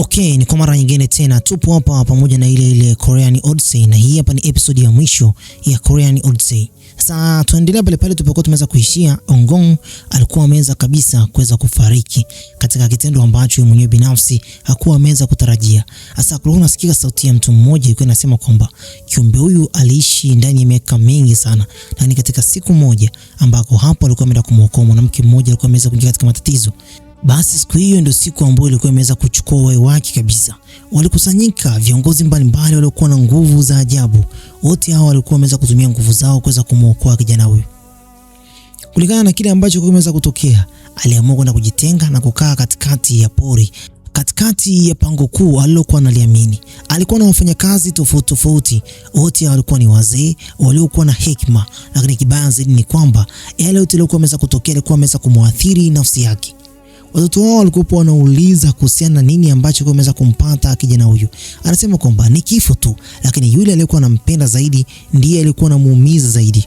Okay, ni kwa mara nyingine tena tupo hapa pamoja na ile Korean Odyssey, na hii hapa ni episode ya mwisho ya Korean Odyssey. Sasa tuendelea pale pale tulipokuwa tumeweza kuishia. Ongong alikuwa ameweza kabisa kuweza kufariki katika kitendo ambacho yeye mwenyewe binafsi hakuwa ameweza kutarajia. Sasa kulikuwa nasikika sauti ya mtu mmoja ilikuwa inasema kwamba kiumbe huyu aliishi ndani ya miaka mingi sana, na ni katika siku moja ambako hapo alikuwa ameenda kumwokoa mwanamke mmoja alikuwa ameweza kuingia katika matatizo. Basi siku hiyo ndio siku ambayo ilikuwa imeweza kuchukua uhai wake kabisa. Walikusanyika viongozi mbalimbali waliokuwa na nguvu za ajabu. Wote hao walikuwa wameweza kutumia nguvu zao kuweza kumwokoa kijana huyu. Kulingana na kile ambacho kimeweza kutokea, aliamua kwenda kujitenga na kukaa katikati ya pori, katikati ya pango kuu alilokuwa analiamini. Alikuwa na wafanyakazi tofauti tofauti, wote walikuwa ni wazee waliokuwa na hekima, lakini kibaya zaidi ni kwamba yale yote yalikuwa yameweza kutokea yalikuwa yameweza kumwathiri nafsi yake. Watoto wao walikuwa wanauliza kuhusiana na nini ambacho kimeweza kumpata kijana huyu. Anasema kwamba ni kifo tu, lakini yule aliyekuwa anampenda zaidi ndiye alikuwa anamuumiza zaidi.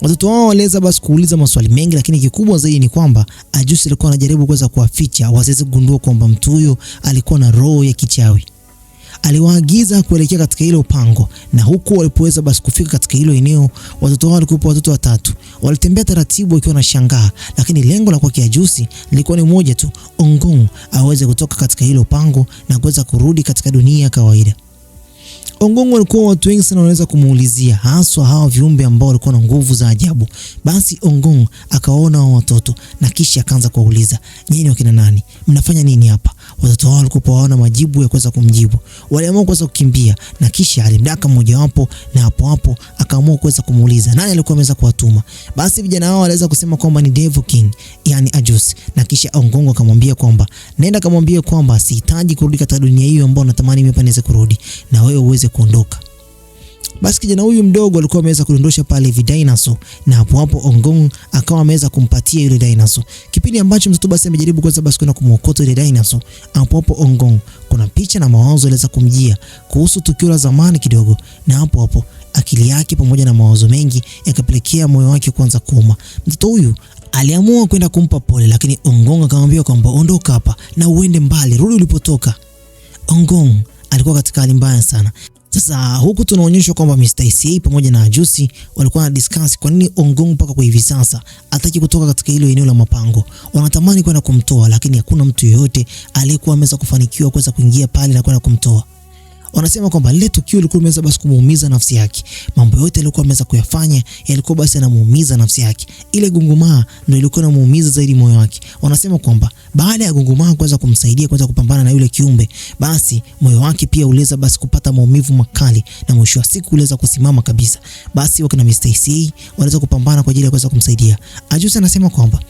Watoto wao waliweza basi kuuliza maswali mengi, lakini kikubwa zaidi ni kwamba Ajusi alikuwa anajaribu kuweza kuwaficha wasiweze kugundua kwamba mtu huyo alikuwa na roho ya kichawi. Aliwaagiza kuelekea katika hilo pango, na huku walipoweza basi kufika katika hilo eneo, watoto wao walikuwa watoto watatu. Walitembea taratibu wakiwa na shangaa, lakini lengo la kwake Ajusi lilikuwa ni moja tu, Ongong aweze kutoka katika hilo pango na kuweza kurudi katika dunia ya kawaida. Ongong walikuwa watu wengi sana wanaweza kumuulizia, haswa hawa viumbe ambao walikuwa na nguvu za ajabu. Basi Ongong akaona hao watoto na kisha akaanza kuwauliza, nyinyi wakina nani? Mnafanya nini hapa? Watoto wao walikuwa hawana majibu ya kuweza kumjibu. Waliamua kuweza kukimbia, na kisha alimdaka mmoja wapo, na hapo akaamua kuweza kumuuliza nani alikuwa ameweza kuwatuma. Basi vijana hao waliweza kusema kwamba ni Devil King, yani Ajusi, na kisha Ongong akamwambia kwamba nenda kamwambie kwamba sihitaji kurudi katika dunia hiyo ambayo natamani mimi niweze kurudi, na wewe uweze kuondoka. Basi kijana huyu mdogo alikuwa ameweza kudondosha pale dinosaur, na hapo Ongong akawa ameweza kumpatia yule dinosaur. Kipindi ambacho mtoto basi amejaribu kuweza basi kwenda kumwokota yule dinosaur, hapo Ongong kuna picha na mawazo yaliweza kumjia kuhusu tukio la zamani kidogo, na hapo akili yake pamoja na mawazo mengi yakapelekea moyo wake kuanza kuuma. Mtoto huyu aliamua kwenda kumpa pole, lakini Ongong akamwambia kwamba ondoka hapa na uende mbali, rudi ulipotoka. Ongong alikuwa katika hali mbaya sana. Sasa huku tunaonyeshwa kwamba Mr. ICA pamoja na Ajusi walikuwa na discuss kwa nini Ongong mpaka kwa hivi sasa hataki kutoka katika hilo eneo la mapango. Wanatamani kwenda kumtoa, lakini hakuna mtu yeyote aliyekuwa ameweza kufanikiwa kuweza kuingia pale na kwenda kumtoa. Wanasema kwamba lile tukio lilikuwa limeweza basi kumuumiza nafsi yake. Mambo yote alikuwa ameweza kuyafanya yalikuwa basi yanamuumiza nafsi yake. Ile gungumaa ndio ilikuwa inamuumiza zaidi moyo wake. Wanasema kwamba baada ya gungumaa kuweza kumsaidia kuweza kupambana na yule kiumbe, basi moyo wake pia uliweza basi kupata maumivu makali, na mwisho wa siku uliweza kusimama kabisa. Basi wakina Mr. ICA waliweza kupambana kwa ajili ya kuweza kumsaidia. Ajusi anasema kwamba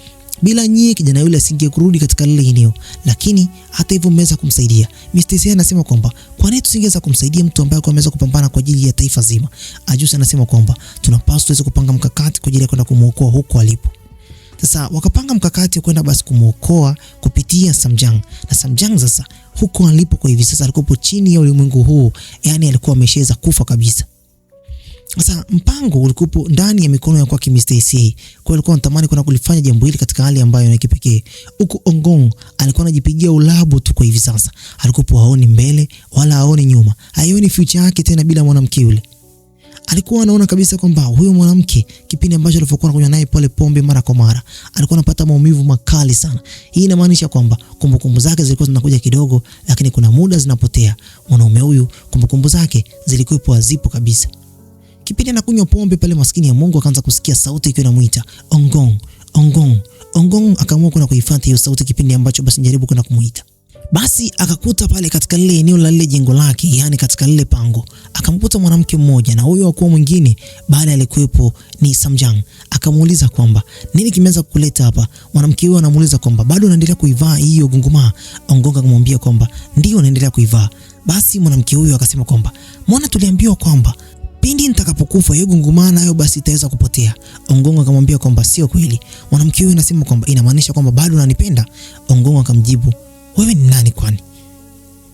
bila nyie kijana yule asingekurudi katika lile eneo, lakini hata hivyo mmeweza kumsaidia. Mr. ICA anasema kwamba kwa nini tusingeweza kumsaidia mtu ambaye ameweza kupambana kwa ajili ya taifa zima? Ajusi anasema kwamba tunapaswa tuweze kupanga mkakati kwa ajili ya kwenda kumuokoa huko alipo. Sasa wakapanga mkakati kwenda basi kumuokoa kupitia Samjang. Na Samjang sasa huko alipo kwa hivi sasa alikuwa chini ya ulimwengu huu, yani alikuwa ameshaweza kufa kabisa. Sasa mpango ulikuwa ndani ya mikono ya kwake Mr. ICA. Kwa alikuwa anatamani kuna kulifanya jambo hili katika hali ambayo ni kipekee. Huko Ongong alikuwa anajipigia ulabu tu kwa hivi sasa. Alikuwa haoni mbele wala haoni nyuma. Haioni future yake tena bila mwanamke yule. Alikuwa anaona kabisa kwamba huyo mwanamke kipindi ambacho alipokuwa anakunywa naye pole pombe mara kwa mara, alikuwa anapata maumivu makali sana. Hii inamaanisha kwamba kumbukumbu zake zilikuwa zinakuja kidogo, lakini kuna muda zinapotea. Mwanaume huyu kumbukumbu zake zilikuwa hazipo kabisa. Kipindi anakunywa pombe pale, maskini ya Mungu akaanza kusikia sauti ikiwa inamuita Ongong, Ongong. Ongong akaamua kwenda kuifuata hiyo sauti kipindi ambacho basi jaribu kwenda kumuita. Basi akakuta pale katika lile eneo la lile jengo lake, yani katika lile pango, akamkuta mwanamke mmoja, na huyo hakuwa mwingine baada alikuwepo ni Samjang. Akamuuliza kwamba nini kimeweza kukuleta hapa? Mwanamke huyo anamuuliza kwamba bado unaendelea kuivaa hiyo gungumaa? Ongong akamwambia kwamba ndio naendelea kuivaa. Basi mwanamke huyo akasema kwamba mbona tuliambiwa kwamba pindi nitakapokufa hiyo gungumaa nayo basi itaweza kupotea. Ongong akamwambia kwamba sio kweli. Mwanamke huyo anasema kwamba inamaanisha kwamba bado unanipenda? Ongong akamjibu, wewe ni nani kwani?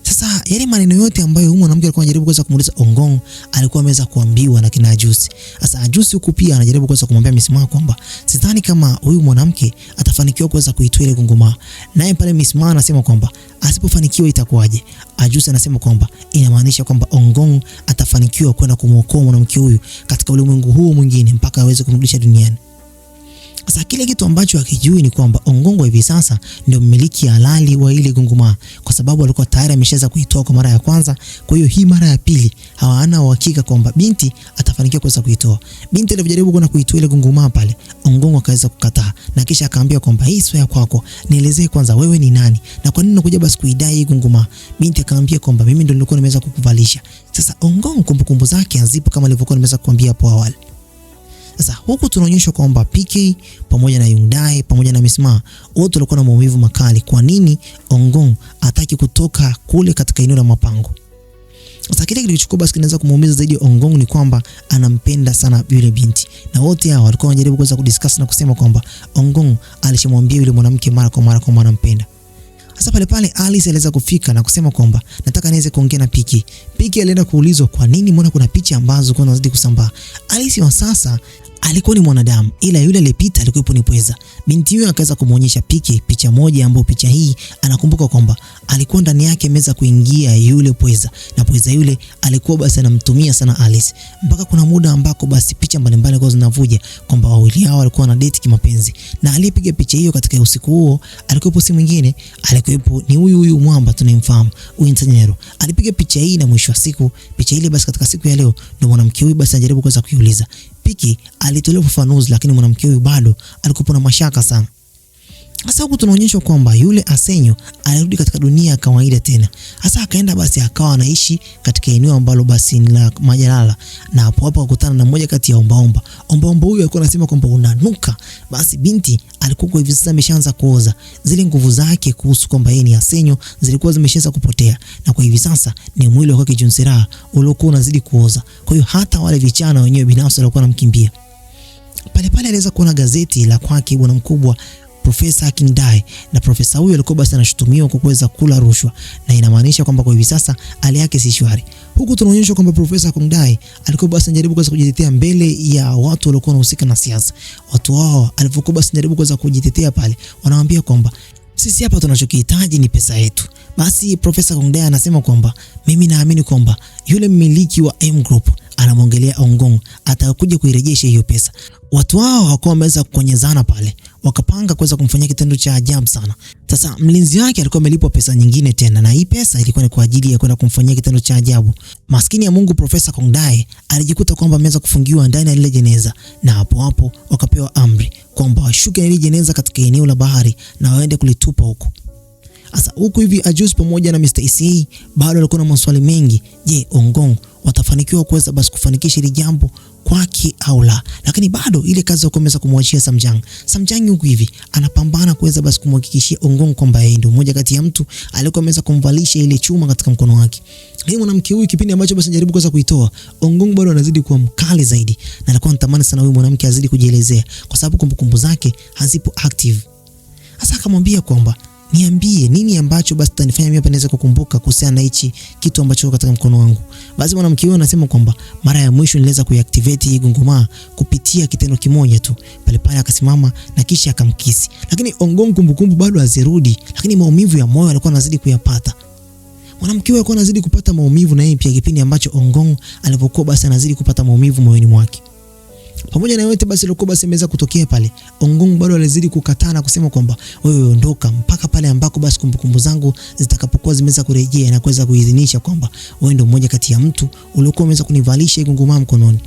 Sasa Sasa yale maneno yote ambayo huyu mwanamke alikuwa anajaribu kuweza kumuuliza Ongong alikuwa ameweza kuambiwa na kina Ajusi. Sasa Ajusi huku pia anajaribu kuweza kumwambia Miss Ma kwamba sidhani kama huyu mwanamke atafanikiwa kuweza kuitoa ile Gunguma. Naye pale Miss Ma anasema kwamba asipofanikiwa itakuwaje? Ajusi anasema kwamba inamaanisha kwamba Ongong atafanikiwa kwenda kumuokoa mwanamke huyu katika ulimwengu huo mwingine mpaka aweze kumrudisha duniani. Sasa kile kitu ambacho hakijui ni kwamba Ongong hivi sasa ndio mmiliki halali wa ile Gunguma, kwa sababu alikuwa tayari ameshaweza kuitoa kwa mara ya kwanza. Kwa hiyo hii mara ya pili hawana uhakika kwamba binti atafanikiwa kuweza kuitoa. Binti alijaribu kwenda kuitoa ile Gunguma pale, Ongong akaweza kukataa na kisha akaambia kwamba hii sio ya kwako, nielezee kwanza wewe ni nani na kwa nini unakuja basi kuidai hii Gunguma. Binti akaambia kwamba mimi ndio nilikuwa nimeweza kukuvalisha. Sasa Ongong kumbukumbu zake hazipo kama nilivyokuwa nimeweza kukuambia hapo awali. Sasa huku tunaonyeshwa kwamba PK pamoja na Hyundai pamoja na Miss Ma wote walikuwa na maumivu makali. Kwa nini Ongong hataki kutoka kule katika eneo la mapango? Sasa kile kilichokuwa basi kinaweza kumuumiza zaidi Ongong ni kwamba anampenda sana yule binti. Na wote hao walikuwa wanajaribu kuweza kudiscuss na kusema kwamba Ongong alishamwambia yule mwanamke mara kwa mara kwamba anampenda. Sasa pale Alice aliweza kufika na kusema kwamba nataka niweze kuongea na PK. PK alienda kuulizwa kwa nini mbona kuna picha ambazo kuna zidi kusambaa. Alice wa sasa alikuwa ni mwanadamu, ila yule aliyepita alikuwa ni pweza. Binti huyo akaweza kumuonyesha PK picha moja ambayo picha hii anakumbuka kwamba alikuwa ndani yake ameweza kuingia yule pweza, na pweza yule alikuwa basi anamtumia sana Alice. Mpaka kuna muda ambako basi picha mbalimbali kwa zinavuja kwamba wawili hao walikuwa na date kimapenzi. Na aliyepiga picha hiyo katika usiku huo alikuwa si mwingine, alikuwa ni huyu mwamba tunayemfahamu, Uintanyero. Alipiga picha hii na mwisho wa siku picha ile basi katika siku ya leo ndio mwanamke huyu basi anajaribu kuweza kuiuliza. PK alitolea ufafanuzi lakini mwanamke huyu bado alikuwa na mashaka sana. Sasa huku tunaonyeshwa kwamba yule Asenyo alirudi katika dunia ya kawaida tena. Sasa akaenda basi akawa anaishi katika eneo ambalo basi ni la majalala, na hapo akakutana na mmoja kati ya ombaomba. Ombaomba huyu alikuwa anasema kwamba unanuka. Basi binti alikuwa hivi sasa ameshaanza kuoza. Zile nguvu zake kuhusu kwamba yeye ni Asenyo zilikuwa zimeshaanza kupotea, na kwa hivi sasa ni mwili wake Junsera uliokuwa unazidi kuoza. Kwa hiyo hata wale vichana wenyewe binafsi walikuwa wanamkimbia. Pale aliweza kuona gazeti la kwake bwana mkubwa Profesa Kingdai, na profesa huyo alikuwa basi anashutumiwa kwa kuweza kula rushwa, na inamaanisha kwamba kwa hivi sasa hali yake si shwari. Huku tunaonyeshwa kwamba Profesa Kingdai alikuwa basi anajaribu kuweza kujitetea mbele ya watu waliokuwa wanahusika na siasa. Watu hao alipokuwa basi anajaribu kuweza kujitetea pale, wanawaambia kwamba sisi hapa tunachokihitaji ni pesa yetu. Basi Profesa Kingdai anasema kwamba mimi naamini kwamba yule mmiliki wa M Group anamwongelea Ongong atakuja kuirejesha hiyo pesa. Watu hao hawakuwa wameweza kukonyezana pale, wakapanga kuweza kumfanyia kitendo cha ajabu sana. Sasa mlinzi wake alikuwa amelipwa pesa nyingine tena, na hii pesa ilikuwa ni kwa ajili ya kwenda kumfanyia kitendo cha ajabu. Maskini ya Mungu Profesa Kingdai alijikuta kwamba ameweza kufungiwa ndani ya ile jeneza, na hapo wakapewa amri kwamba washuke ile jeneza katika eneo la bahari na waende kulitupa huko. Sasa huku hivi Ajusi pamoja na Mr. ECA bado walikuwa na maswali mengi. Je, Ongong watafanikiwa kuweza basi kufanikisha ile jambo kwake au la? Lakini bado ile kazi ya kuweza kumwachia Samjang huku hivi anapambana kuweza basi kumhakikishia Ongong kwamba yeye ndio mmoja kati ya mtu alikuwa ameweza kumvalisha ile chuma katika mkono wake. Hii mwanamke huyu kipindi ambacho basi anajaribu kuweza kuitoa, Ongong bado anazidi kuwa mkali zaidi, na alikuwa anatamani sana huyu mwanamke azidi kujielezea kwa sababu kumbukumbu zake hazipo active. Sasa akamwambia kwamba niambie nini ambacho basi tanifanya mimi hapa niweze kukumbuka kuhusiana na hichi kitu ambacho katika mkono wangu. Basi mwanamke huyo anasema kwamba mara ya mwisho niliweza kuiactivate hii Gunguma kupitia kitendo kimoja tu. Pale akasimama na kisha akamkisi. Lakini Ongong kumbukumbu bado hazirudi, lakini maumivu ya moyo alikuwa anazidi kuyapata. Mwanamke huyo alikuwa anazidi kupata maumivu, na yeye pia kipindi ambacho Ongong alipokuwa basi anazidi kupata maumivu moyoni mwake. Pamoja na yote basi ilikuwa basi imeweza kutokea pale, Ongong bado alizidi kukataa na kusema kwamba wewe ondoka mpaka pale ambako basi kumbukumbu zangu zitakapokuwa zimeweza kurejea na kuweza kuidhinisha kwamba wewe ndio mmoja kati ya mtu uliokuwa umeweza kunivalisha Gunguma mkononi.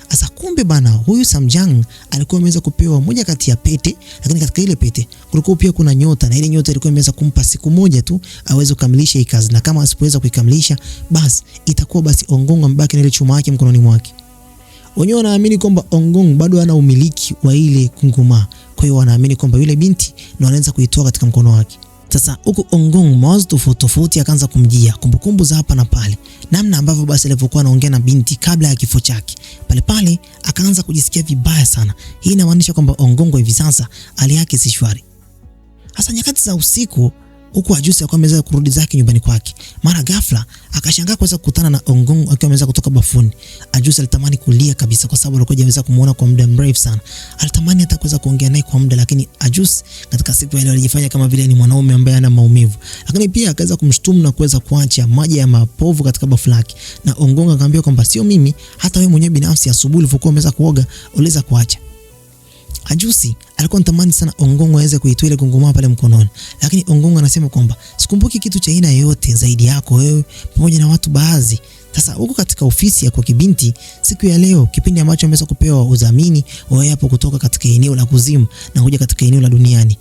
Asa kumbe bana, huyu Samjang alikuwa ameweza kupewa moja kati ya pete, lakini katika ile pete kulikuwa pia kuna nyota, na ile nyota ilikuwa imeweza kumpa siku moja tu aweze kukamilisha hii kazi, na kama asipoweza kuikamilisha basi itakuwa basi Ongong ambaki na ile chuma yake mkononi mwake. Wenyewe wanaamini kwamba Ongong bado ana umiliki wa ile Gunguma. Kwa hiyo wanaamini kwamba yule binti ndio anaanza kuitoa katika mkono wake. Sasa huko Ongong mawazo tofauti akaanza kumjia, kumbukumbu za hapa na pale, namna ambavyo basi alivyokuwa anaongea na binti kabla ya kifo chake. Pale akaanza kujisikia vibaya sana. Hii inamaanisha kwamba Ongong hivi sasa hali yake si shwari. Hasa nyakati za usiku huku Ajusi alikuwa ameweza kurudi zake nyumbani kwake. Mara ghafla akashangaa kuweza kukutana na Ongong akiwa ameweza kutoka bafuni. Ajusi alitamani kulia kabisa kwa sababu alikuwa hajaweza kumuona kwa muda mrefu sana. Alitamani hata kuweza kuongea naye kwa muda, lakini Ajusi katika siku ile alijifanya kama vile ni mwanaume ambaye ana maumivu. Lakini pia akaweza kumshtumu na kuweza kuacha maji ya mapovu katika bafu lake. Na Ongong akamwambia kwamba sio mimi, hata wewe mwenyewe binafsi asubuhi ulipokuwa umeweza kuoga uliweza kuacha. Ajusi alikuwa anatamani sana Ongong aweze kuitoa ile gungumaa pale mkononi, lakini Ongong anasema kwamba sikumbuki kitu cha aina yoyote zaidi yako wewe pamoja na watu baadhi. Sasa huko katika ofisi ya kwa kibinti siku ya leo, kipindi ambacho ameweza kupewa udhamini wa hapo kutoka katika eneo la kuzimu na kuja katika eneo la duniani,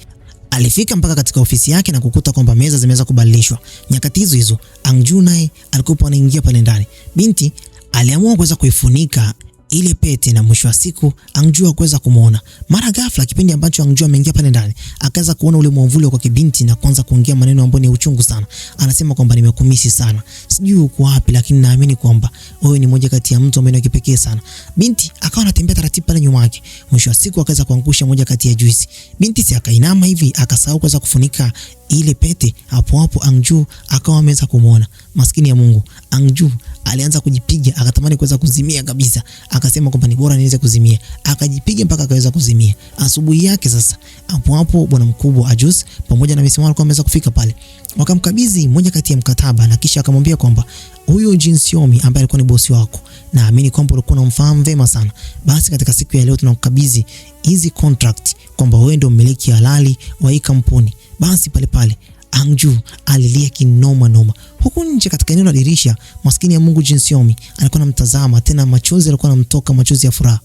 alifika mpaka katika ofisi yake na kukuta kwamba meza zimeweza kubadilishwa. Nyakati hizo Angju naye alikuwa anaingia pale ndani. Binti aliamua kuweza kuifunika ile pete na mwisho wa siku Angju hakuweza kumuona. Mara ghafla kipindi ambacho Angju ameingia pale ndani, akaanza kuona ule mwavuli kwa kibinti na kuanza kuongea maneno ambayo ni uchungu sana. Anasema kwamba nimekumisi sana. Sijui uko wapi, lakini naamini kwamba wewe ni moja kati ya mtu ambaye ni kipekee sana. Binti akawa anatembea taratibu pale nyuma yake. Mwisho wa siku akaweza kuangusha moja kati ya juisi. Binti si akainama hivi akasahau kuweza kufunika ile pete. Hapo Angju akawa ameweza kumuona. Maskini ya Mungu, Angju alianza kujipiga, akatamani kuweza kuzimia kabisa. Akasema kwamba ni bora niweze kuzimia. Akajipiga mpaka akaweza kuzimia. Asubuhi yake sasa, hapo bwana mkubwa Ajusi pamoja na msimamo alikuwa ameweza kufika pale. Wakamkabidhi moja kati ya mkataba na kisha akamwambia kwamba huyo Jin Xiaomi ambaye alikuwa ni bosi wako, naamini kwamba ulikuwa unamfahamu vema sana. Basi katika siku ya leo tunakukabidhi hizi contract kwamba wewe ndio mmiliki halali wa hii kampuni. Basi pale Angju alilia kinoma noma. Huku nje katika eneo la dirisha, maskini ya Mungu Jin Xiaomi alikuwa anamtazama, tena machozi alikuwa anamtoka, machozi ya furaha.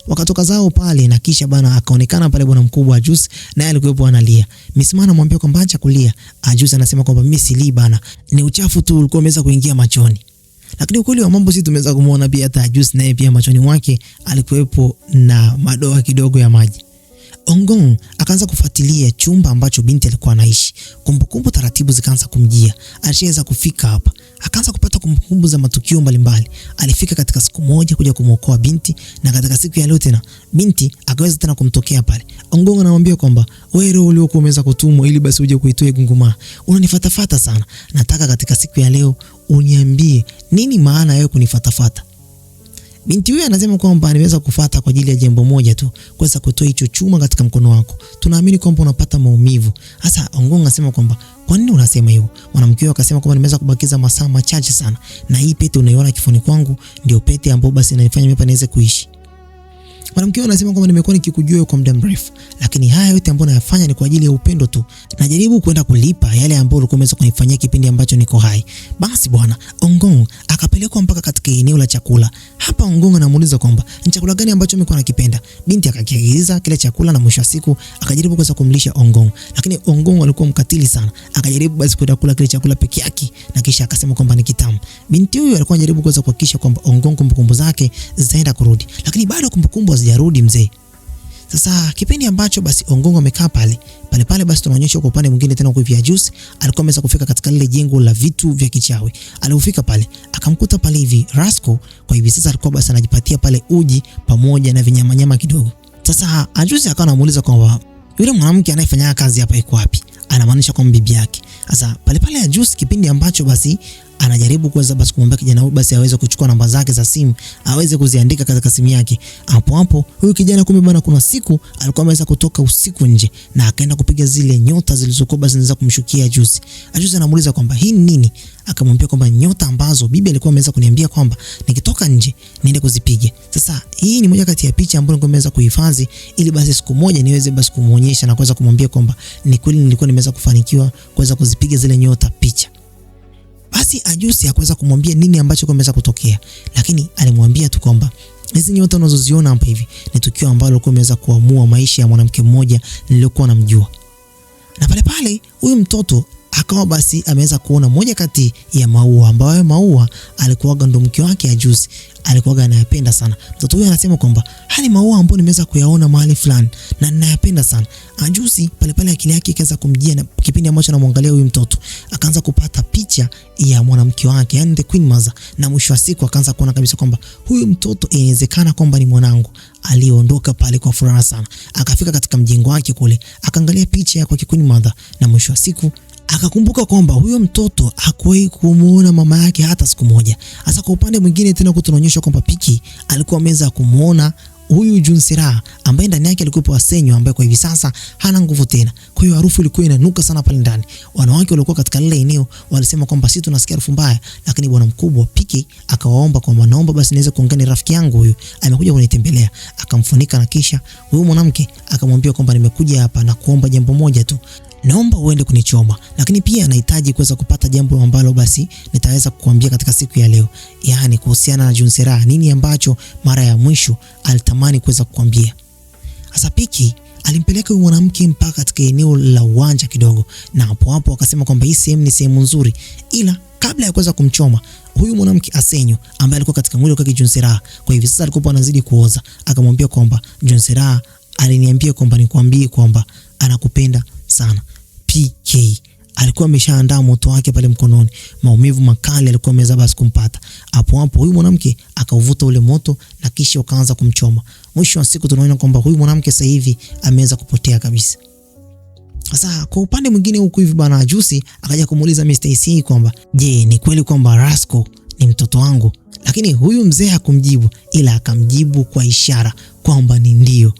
Wakatoka zao pale na kisha bana akaonekana pale bwana mkubwa Ajusi, naye alikuwa analia. Misimana anamwambia kwamba acha kulia. Ajusi anasema kwamba mimi si bana, ni uchafu tu ulikuwa umeweza kuingia machoni. Lakini ukweli wa mambo sisi tumeweza kumuona pia hata Ajusi naye pia machoni mwake alikuwepo na madoa kidogo ya maji. Ongong akaanza kufuatilia chumba ambacho binti alikuwa anaishi. Kumbukumbu taratibu zikaanza kumjia. Alishaweza kufika hapa, akaanza kupata kumbukumbu za matukio mbalimbali. Alifika katika siku moja kuja kumuokoa binti, na katika siku ya leo tena binti akaweza tena kumtokea pale. Ongong anamwambia kwamba wewe roho uliokuwa umeweza kutumwa ili basi uje kuitoa gungumaa, unanifatafata sana. Nataka katika siku ya leo uniambie nini maana ya kunifatafata. Binti huyu anasema kwamba aliweza kufuata kwa ajili ya jambo moja tu, kuweza kutoa hicho chuma katika mkono wako. Tunaamini kwamba unapata maumivu. Sasa Ongong anasema kwamba kwa nini unasema hivyo? Mwanamke huyo akasema kwamba nimeweza kubakiza masaa machache sana, na hii pete unaiona kifuni kwangu ndio pete ambayo basi inanifanya mimi niweze kuishi. Mwanamke huyo anasema kwamba nimekuwa nikikujua kwa muda mrefu, lakini haya yote ambayo nayafanya ni kwa ajili ya upendo tu. Najaribu kwenda kulipa yale ambayo ulikuwa umeweza kunifanyia kipindi ambacho niko hai. Basi bwana Ongong akapelekwa mpaka katika eneo la chakula. Hapa Ongong anamuuliza kwamba ni chakula gani ambacho amekuwa anakipenda. Binti akakiagiza kile chakula na mwisho wa siku akajaribu kuweza kumlisha Ongong, lakini Ongong alikuwa mkatili sana. Akajaribu basi kwenda kula kile chakula peke yake na kisha akasema kwamba ni kitamu. Binti huyu alikuwa anajaribu kuweza kuhakikisha kwamba Ongong kumbukumbu zake zitaenda kurudi, lakini bado kumbukumbu hazijarudi mzee. Sasa kipindi ambacho basi Ongong amekaa pale basi tunaonyesha kwa upande mwingine tena kwa vya Ajusi alikuwa ameweza kufika katika lile jengo la vitu vya kichawi. Alipofika pale akamkuta pale hivi Rasco, kwa hivi sasa alikuwa basi anajipatia pale uji pamoja na vinyamanyama kidogo. Sasa Ajusi akawa anamuuliza kwamba yule mwanamke anayefanya kazi hapa yuko wapi? Anamaanisha kwamba bibi yake. Sasa pale Ajusi kipindi ambacho basi anajaribu kuweza basi kumwambia kijana huyu basi aweze kuchukua namba zake za simu, aweze kuziandika katika simu yake. Hapo huyu kijana kumbe bana, kuna siku alikuwa ameweza kutoka usiku nje na akaenda kupiga zile nyota zilizokuwa basi zinaweza kumshukia Ajusi. Ajusi anamuuliza kwamba hii ni nini? Akamwambia kwamba nyota ambazo bibi alikuwa ameweza kuniambia kwamba nikitoka nje niende kuzipiga. Sasa hii ni moja kati ya picha ambayo nilikuwa nimeweza kuhifadhi ili basi siku moja niweze basi kumuonyesha na kuweza kumwambia kwamba ni kweli nilikuwa nimeweza kufanikiwa kuweza kuzipiga zile nyota picha. Basi Ajusi hakuweza kumwambia nini ambacho kimeweza kutokea, lakini alimwambia tu kwamba hizi nyota unazoziona hapa hivi ni tukio ambalo lilikuwa limeweza kuamua maisha ya mwanamke mmoja niliyokuwa namjua. Na pale huyu mtoto akawa basi ameweza kuona moja kati ya maua ambayo maua alikuwa ndo mke wake Ajusi alikuwa anayapenda sana. Mtoto huyu anasema kwamba hali maua ambayo nimeweza kuyaona mahali fulani na ninayapenda sana. Ajusi pale akili yake ikaanza kumjia, na kipindi ambacho anamwangalia huyu mtoto akaanza kupata picha ya mwanamke wake, yani the Queen Mother, na mwisho wa siku akaanza kuona kabisa kwamba huyu mtoto inawezekana kwamba ni mwanangu. Aliondoka pale kwa furaha sana, akafika katika mjengo wake kule, akaangalia picha ya kwa Queen Mother, na mwisho wa siku akakumbuka kwamba huyo mtoto hakuwahi kumuona mama yake hata siku moja. Sasa kwa upande mwingine tena tunaonyeshwa kwamba Piki alikuwa ameweza kumuona huyu Junsera ambaye ndani yake alikuwa Asenyo ambaye kwa hivi sasa hana nguvu tena. Kwa hiyo harufu ilikuwa inanuka sana pale ndani. Wanawake walikuwa katika lile eneo walisema kwamba sisi tunasikia harufu mbaya, lakini bwana mkubwa Piki akawaomba kwamba naomba basi niweze kuongea na rafiki yangu huyu amekuja kunitembelea. Akamfunika na kisha huyu mwanamke akamwambia kwamba nimekuja hapa na kuomba jambo moja tu. Naomba uende kunichoma, lakini pia nahitaji kuweza kupata jambo ambalo basi nitaweza kukuambia katika siku ya leo. Yaani kuhusiana na Junsera, nini ambacho mara ya mwisho alitamani kuweza kukuambia. Sasa Piki alimpeleka huyu mwanamke mpaka katika eneo la uwanja kidogo, na hapo akasema kwamba hii sehemu ni sehemu nzuri, ila kabla ya kuweza kumchoma huyu mwanamke Asenyo ambaye alikuwa katika mwili wake Junsera, kwa hivyo sasa alikuwa anazidi kuoza, akamwambia kwamba Junsera aliniambia kwamba nikwambie kwamba anakupenda sana. PK alikuwa ameshaandaa moto wake pale mkononi. Maumivu makali alikuwa ameweza basi kumpata. Hapo huyu mwanamke akauvuta ule moto na kisha ukaanza kumchoma. Mwisho wa siku tunaona kwamba huyu mwanamke sasa hivi ameweza kupotea kabisa. Sasa kwa upande mwingine huku hivi bana Juicy akaja kumuuliza Mr. AC kwamba je, ni kweli kwamba Rasco ni mtoto wangu? Lakini huyu mzee hakumjibu, ila akamjibu kwa ishara kwamba ni ndio.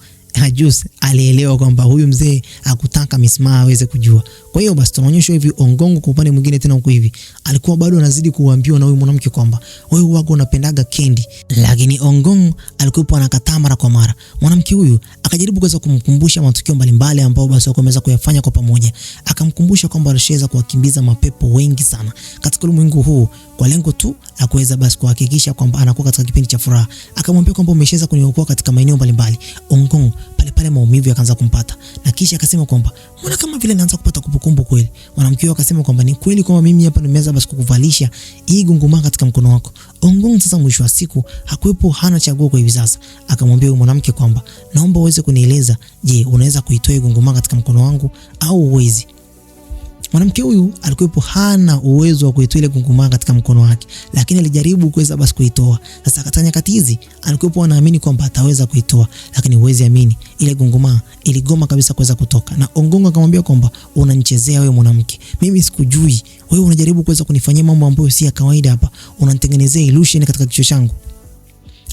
Juicy alielewa kwamba huyu mzee hakutaka Mismaa aweze kujua. Kwa hiyo basi tunaonyeshwa hivi Ongongo kwa upande mwingine tena huko hivi alikuwa bado anazidi kuambiwa na huyu mwanamke kwamba wewe wako unapendaga candy, lakini Ongongo alikuwa anakataa mara kwa mara. Mwanamke huyu akajaribu kuweza kumkumbusha matukio mbalimbali ambayo basi wameweza kuyafanya kwa pamoja. Akamkumbusha kwamba alishaweza kuwakimbiza mapepo wengi sana katika ulimwengu huu kwa lengo tu la kuweza basi kuhakikisha kwamba anakuwa katika kipindi cha furaha. Akamwambia kwamba umeshaweza kuniokoa katika maeneo mbalimbali. Ongongo pale maumivu yakaanza kumpata, na kisha akasema kwamba mbona kama vile anaanza kupata kumbukumbu kweli. Mwanamke huyo akasema kwamba ni kweli kwamba mimi hapa nimeweza basi kukuvalisha hii gunguma katika mkono wako. Ongongo sasa mwisho wa siku hakuepo, hana chaguo kwa hivi sasa. Akamwambia huyo mwanamke kwamba naomba uweze kunieleza, je, unaweza kuitoa gunguma katika mkono wangu au uwezi? Mwanamke huyu alikuwepo hana uwezo wa kuitoa ile gunguma katika mkono wake, lakini alijaribu kuweza basi kuitoa. Sasa katika nyakati hizi alikuwepo anaamini kwamba ataweza kuitoa, lakini uwezi amini ile gunguma iligoma kabisa kuweza kutoka. Na Ongongo akamwambia kwamba unanichezea wewe mwanamke, mimi sikujui, wewe unajaribu kuweza kunifanyia mambo ambayo si ya kawaida hapa, unanitengenezea illusion katika kichwa changu.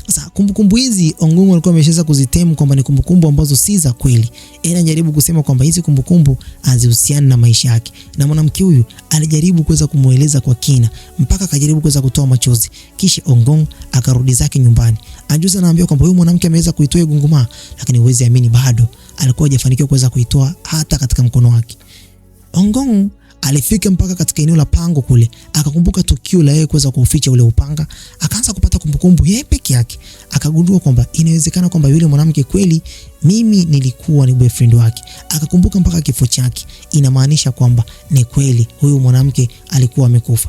Sasa kumbukumbu hizi Ongongo alikuwa ameshaweza kuzitemu kwamba ni kumbukumbu ambazo si za kweli. Anajaribu kusema kwamba hizi kumbukumbu hazihusiani na maisha yake. Na mwanamke huyu alijaribu kuweza kumueleza kwa kina mpaka akajaribu kuweza kutoa machozi. Kisha Ongongo akarudi zake nyumbani. Juicy anaambia kwamba huyu mwanamke ameweza kuitoa gunguma, lakini uwezi amini bado alikuwa hajafanikiwa kuweza kuitoa hata katika mkono wake. Ongongo alifika mpaka katika eneo la pango kule, akakumbuka tukio la yeye kuweza kuuficha ule upanga, akaanza kupata kumbukumbu yeye peke yake. Akagundua kwamba inawezekana kwamba yule mwanamke kweli mimi nilikuwa ni boyfriend wake. Akakumbuka mpaka kifo chake, inamaanisha kwamba ni kweli huyu mwanamke alikuwa amekufa.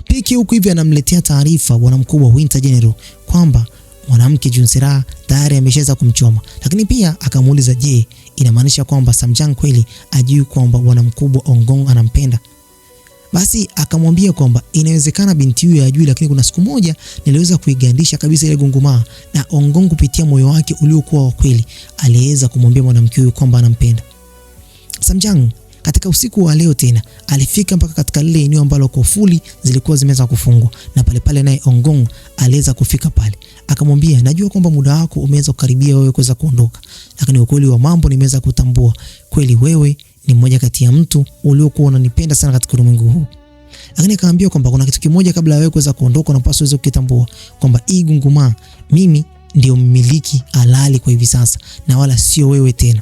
Piki huku hivi anamletea taarifa bwana mkubwa Winter General kwamba mwanamke Junsera tayari ameshaweza kumchoma, lakini pia akamuuliza, je, inamaanisha kwamba Samjang kweli ajui kwamba bwana mkubwa Ongongo anampenda? Basi akamwambia kwamba inawezekana binti huyu ajui, lakini kuna siku moja niliweza kuigandisha kabisa ile gunguma, na Ongongo kupitia moyo wake uliokuwa wa kweli aliweza kumwambia mwanamke huyu kwamba anampenda. Samjang katika usiku wa leo tena alifika mpaka katika lile eneo ambalo kofuli zilikuwa zimeweza kufungwa, na pale naye Ongongo aliweza kufika pale. Akamwambia, najua kwamba muda wako umeweza kukaribia wewe kuweza kuondoka, lakini ukweli wa mambo nimeweza kutambua kweli wewe ni mmoja kati ya mtu uliokuwa unanipenda sana katika ulimwengu huu. Lakini akaambia kwamba kuna kitu kimoja kabla wewe kuweza kuondoka unapaswa uweze kukitambua, kwamba hii gunguma mimi ndio mmiliki halali kwa hivi sasa na wala sio wewe tena.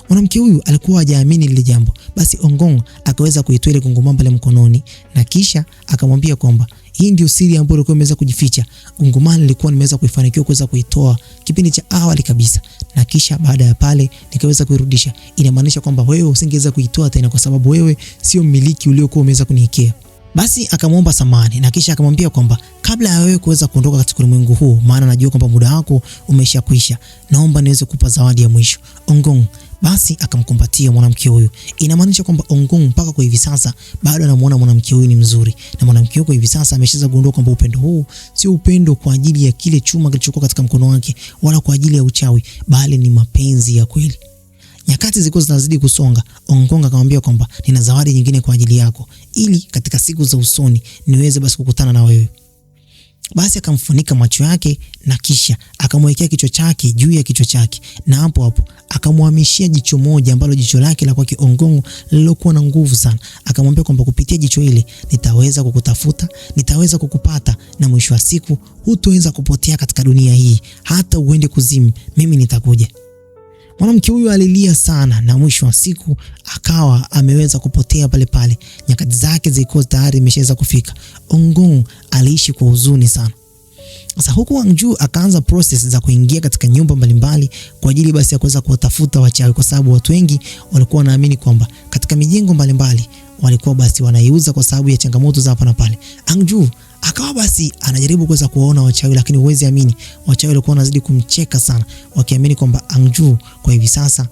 Mwanamke huyu alikuwa hajaamini lile jambo. Basi Ongongo akaweza kuitoa ile gunguma pale mkononi, na kisha akamwambia kwamba hii ndio siri ambayo ilikuwa imeweza kujificha. Gunguma nilikuwa nimeweza kuifanikiwa kuweza kuitoa kipindi cha awali kabisa, na kisha baada ya pale nikaweza kuirudisha. Inamaanisha kwamba wewe usingeweza kuitoa tena kwa sababu wewe sio mmiliki uliokuwa umeweza kuniikia. Basi akamwomba samani, na kisha akamwambia kwamba kabla ya wewe kuweza kuondoka katika ulimwengu huu, maana najua kwamba muda wako umeshakwisha, naomba niweze kukupa zawadi ya mwisho. Ongongo basi akamkumbatia mwanamke huyu. Inamaanisha kwamba Ongongo mpaka kwa hivi sasa bado anamuona mwanamke huyu ni mzuri, na mwanamke huyu kwa hivi sasa ameshaweza kugundua kwamba upendo huu sio upendo kwa ajili ya kile chuma kilichokuwa katika mkono wake, wala kwa ajili ya uchawi, bali ni mapenzi ya kweli. Nyakati zilikuwa zinazidi kusonga, Ongong akamwambia kwamba nina zawadi nyingine kwa ajili yako, ili katika siku za usoni niweze basi kukutana na wewe. Basi akamfunika macho yake na kisha akamwekea kichwa chake juu ya kichwa chake, na hapo hapo akamhamishia jicho moja ambalo jicho lake la kwake Ongong lilokuwa na nguvu sana. Akamwambia kwamba kupitia jicho ile nitaweza kukutafuta, nitaweza kukupata, na mwisho wa siku hutoweza kupotea katika dunia hii, hata uende kuzimu, mimi nitakuja. Mwanamke huyu alilia sana na mwisho wa siku akawa ameweza kupotea pale pale. Nyakati zake zilikuwa tayari imeshaweza kufika. Ongong aliishi kwa huzuni sana. Sasa huku Wang Jue akaanza process za kuingia katika nyumba mbalimbali kwa ajili basi ya kuweza kuwatafuta wachawi, kwa sababu watu wengi walikuwa wanaamini kwamba katika mijengo mbalimbali walikuwa basi wanaiuza kwa sababu ya changamoto za hapa na pale. Wang Jue akawa basi anajaribu kuweza kuona wachawi, lakini huwezi amini, wachawi walikuwa wanazidi kumcheka sana, wakiamini kwamba Wang Jue kwa hivi sasa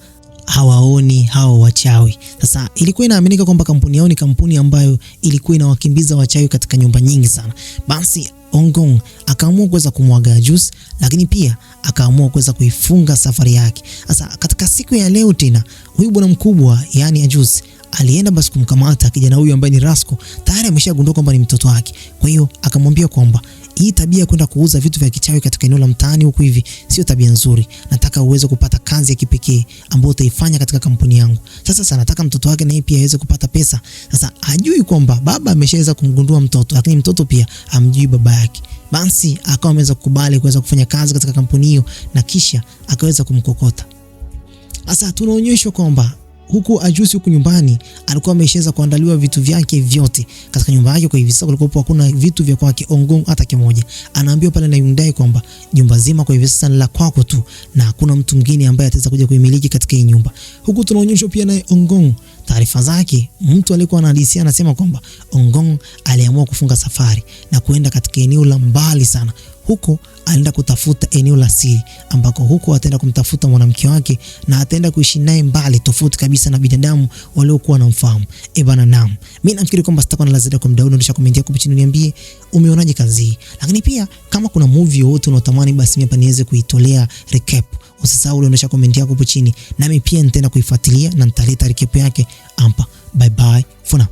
hawaoni hao wachawi. Sasa ilikuwa inaaminika kwamba kampuni yao ni kampuni ambayo ilikuwa inawakimbiza wachawi katika nyumba nyingi sana. Basi Ongong akaamua kuweza kumwaga juice, lakini pia akaamua kuweza kuifunga safari yake. Sasa katika siku ya leo tena huyu bwana mkubwa yani Ajuice alienda basi kumkamata kijana huyu ambaye ni Rasco. Tayari ameshagundua kwamba ni mtoto wake. Kwa hiyo akamwambia kwamba hii tabia ya kwenda kuuza vitu vya kichawi katika eneo la mtaani huku hivi sio tabia nzuri. Nataka uweze kupata kazi ya kipekee ambayo utaifanya katika kampuni yangu. Sasa nataka mtoto wake naye pia aweze kupata pesa. Sasa hajui kwamba baba ameshaweza kumgundua mtoto, lakini mtoto pia hamjui baba yake. Basi akawa ameweza kukubali kuweza kufanya kazi katika kampuni hiyo na kisha akaweza kumkokota. Sasa tunaonyeshwa kwamba huku Ajuice huku nyumbani alikuwa ameshaweza kuandaliwa vitu vyake vyote katika nyumba yake. Kwa hivi sasa kulikuwa hakuna vitu vya kwake Ongong hata kimoja. Anaambiwa pale na Hyundai kwamba nyumba zima kwa hivi sasa ni la kwako tu na hakuna mtu mwingine ambaye ataweza kuja kuimiliki katika hii nyumba. Huku tunaonyeshwa pia na Ongong taarifa zake. Mtu alikuwa anahadisia anasema kwamba Ongong aliamua kufunga safari na kuenda katika eneo la mbali sana. Huko alienda kutafuta eneo la siri ambako huko ataenda kumtafuta mwanamke wake na ataenda kuishi naye mbali, tofauti kabisa na binadamu waliokuwa wanamfahamu. Bana naam. Mimi nafikiri kwamba sitakuwa na la ziada kwa mdau, ndio comment yako chini niambie umeonaje kazi hii. Lakini pia kama kuna movie yoyote unatamani basi mimi hapa niweze kuitolea recap, usisahau kuonyesha comment yako hapo chini, nami pia nitaenda kuifuatilia na nitaleta recap yake hapa. Bye bye for now.